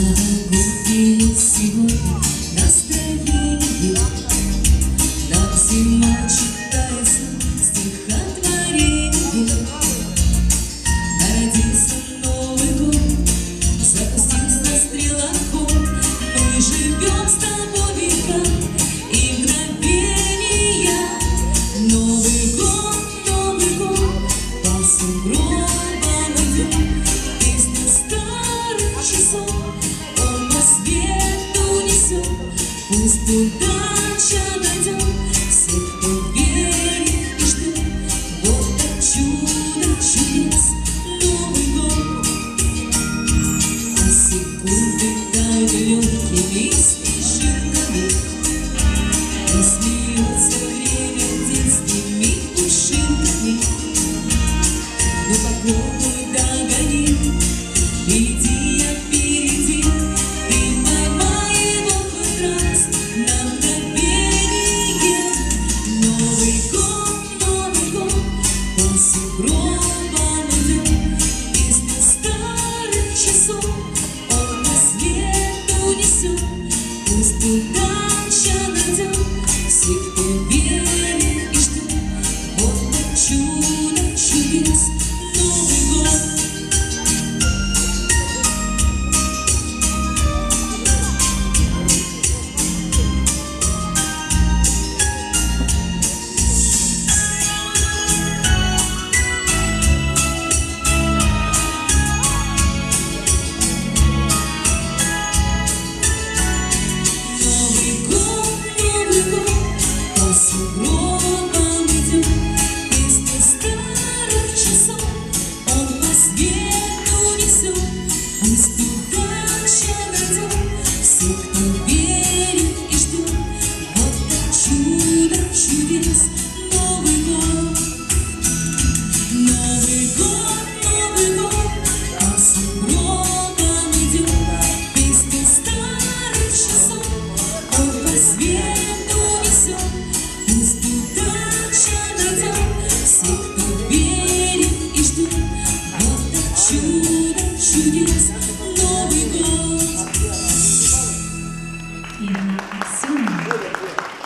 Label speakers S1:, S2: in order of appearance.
S1: Новогоднее сегодня настроение, нам зима читается стихотворение. Родился Новый год, запустился стрелокол. Мы живем с тобой века и мгновения. Новый год, по сугробам идет, песня старых часов, он по свету несет. Пусть удача найдет всех, кто верит и ждет. Вот так чудо чудес Новый год. А секунды тают легкими снежинками, и смеется время детскими пушинками. Ну попробуй догони, иди опереди, ты поймай его хоть раз на мгновение. Новый год, по сугробам идет, песня старых часов, он по свету несет. Пусть